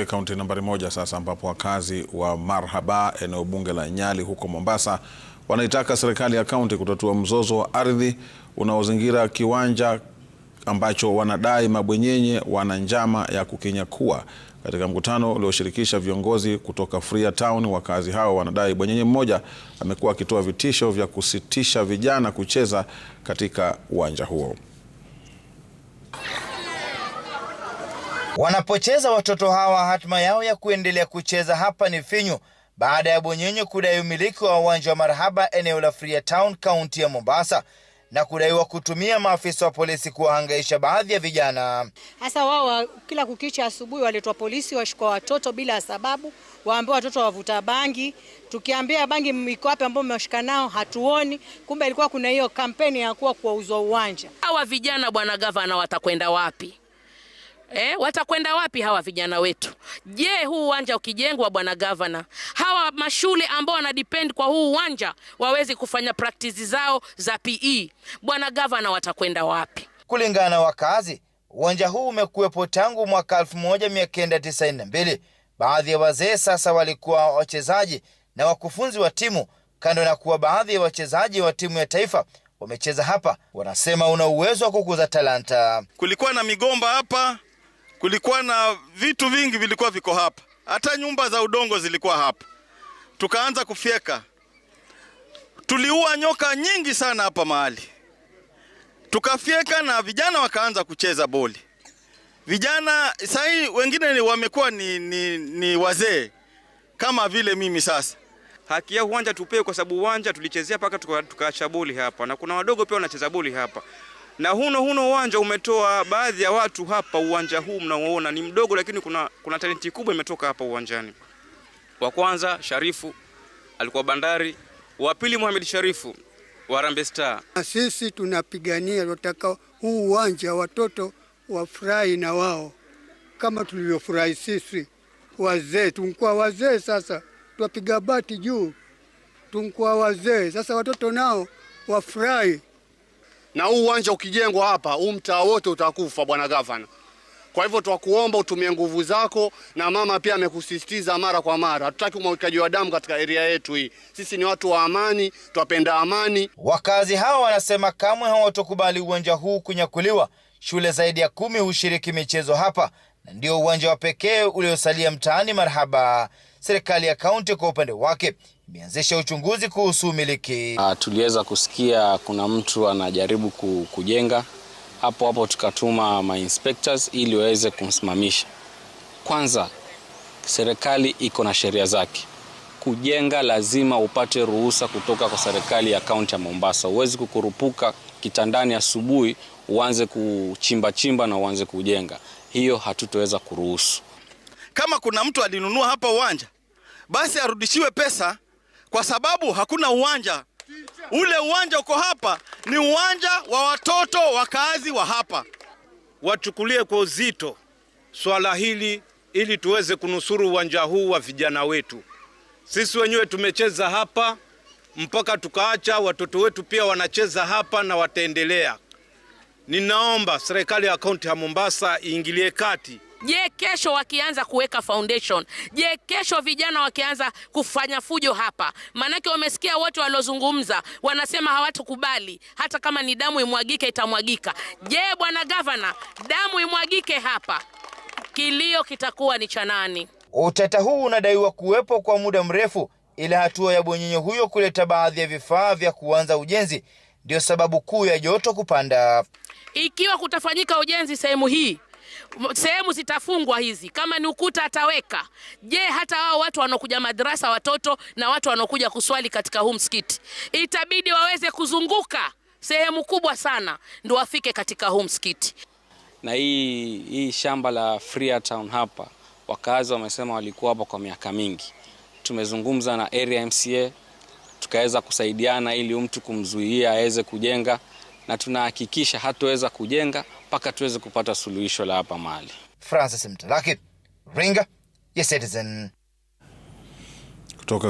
Kaunti nambari 1 sasa, ambapo wakazi wa Marhaba, eneo bunge la Nyali huko Mombasa, wanaitaka serikali ya kaunti kutatua mzozo wa ardhi unaozingira kiwanja ambacho wanadai mabwenyenye wana njama ya kukinyakua. Katika mkutano ulioshirikisha viongozi kutoka Freetown, wakazi hao wanadai bwenyenye mmoja amekuwa akitoa vitisho vya kusitisha vijana kucheza katika uwanja huo. Wanapocheza watoto hawa, hatima yao ya kuendelea kucheza hapa ni finyu, baada ya bwenyenye kudai umiliki wa uwanja wa Marhaba eneo la Freetown, kaunti ya Mombasa, na kudaiwa kutumia maafisa wa polisi kuwahangaisha baadhi ya vijana. Sasa wao kila kukicha asubuhi waletwa polisi washukua watoto bila sababu, waambia watoto wavuta bangi. Tukiambia bangi iko wapi ambao mmeshika nao hatuoni, kumbe ilikuwa kuna hiyo kampeni ya kuuzwa uwanja. Hawa vijana bwana gavana watakwenda wapi? Watakwenda wapi hawa vijana wetu? Je, huu uwanja ukijengwa bwana gavana, hawa mashule ambao wanadepend kwa huu uwanja wawezi kufanya practice zao za PE, bwana gavana watakwenda wapi? Kulingana na wakazi, uwanja huu umekuwepo tangu mwaka 1992. Baadhi ya wazee sasa walikuwa wachezaji na wakufunzi wa timu, kando na kuwa baadhi ya wachezaji wa timu ya taifa wamecheza hapa. Wanasema una uwezo wa kukuza talanta. Kulikuwa na migomba hapa, kulikuwa na vitu vingi vilikuwa viko hapa, hata nyumba za udongo zilikuwa hapa. Tukaanza kufyeka, tuliua nyoka nyingi sana hapa mahali, tukafyeka na vijana wakaanza kucheza boli. Vijana sahi wengine wamekuwa ni wazee kama vile mimi. Sasa haki ya uwanja tupewe, kwa sababu uwanja tulichezea paka tukaacha boli hapa, na kuna wadogo pia wanacheza boli hapa. Na huno uwanja umetoa baadhi ya watu hapa. Uwanja huu mnaoona ni mdogo, lakini kuna talenti kubwa imetoka hapa uwanjani. Wa kwanza Sharifu alikuwa Bandari, wa pili Mohamed Sharifu wa Harambee Star. Sisi tunapigania, tunataka huu uwanja watoto wafurahi na wao kama tulivyofurahi sisi wazee. Tunkuwa wazee sasa, tuwapiga bati juu, tunkuwa wazee sasa, watoto nao wafurahi. Na huu uwanja ukijengwa hapa, huu mtaa wote utakufa bwana gavana. Kwa hivyo twakuomba utumie nguvu zako, na mama pia amekusisitiza mara kwa mara. Hatutaki umwagikaji wa damu katika area yetu hii. Sisi ni watu wa amani, twapenda amani. Wakazi hawa wanasema kamwe hawatokubali uwanja huu kunyakuliwa. Shule zaidi ya 10 hushiriki michezo hapa, na ndio uwanja wa pekee uliosalia mtaani Marhaba. Serikali ya kaunti kwa upande wake imeanzisha uchunguzi kuhusu umiliki. Tuliweza kusikia kuna mtu anajaribu kujenga hapo, tukatuma ma inspectors ili waweze kumsimamisha. Kwanza, serikali iko na sheria zake. Kujenga lazima upate ruhusa kutoka kwa serikali ya kaunti ya Mombasa. Huwezi kukurupuka kitandani asubuhi uanze kuchimba na uanze kujenga. Hiyo hatutoweza kuruhusu. Kama kuna mtu alinunua hapa uwanja, basi arudishiwe pesa, kwa sababu hakuna uwanja. Ule uwanja uko hapa ni uwanja wa watoto wakazi wa hapa. Wachukulie kwa uzito swala hili ili tuweze kunusuru uwanja huu wa vijana wetu. Sisi wenyewe tumecheza hapa mpaka tukaacha, watoto wetu pia wanacheza hapa na wataendelea. Ninaomba serikali ya kaunti ya Mombasa iingilie kati. Je, kesho wakianza kuweka foundation? Je, kesho vijana wakianza kufanya fujo hapa? Manake wamesikia wote waliozungumza wanasema hawatukubali, hata kama ni damu imwagike itamwagika. Je, bwana gavana, damu imwagike hapa, kilio kitakuwa ni cha nani? Utata huu unadaiwa kuwepo kwa muda mrefu, ila hatua ya bwenyenye huyo kuleta baadhi ya vifaa vya kuanza ujenzi ndio sababu kuu ya joto kupanda. Ikiwa kutafanyika ujenzi sehemu hii, sehemu zitafungwa hizi, kama ni ukuta ataweka. Je, hata hao watu wanokuja madrasa, watoto na watu wanokuja kuswali katika huu msikiti, itabidi waweze kuzunguka sehemu kubwa sana ndio wafike katika huu msikiti. Na hii shamba la Freetown hapa, wakazi wamesema walikuwa hapa kwa miaka mingi. Tumezungumza na area MCA, tukaweza kusaidiana ili mtu kumzuia aweze kujenga, na tunahakikisha hataweza kujenga mpaka tuweze kupata suluhisho la hapa mahali. Francis Mtalaki, Ringa ya Citizen. Kutoka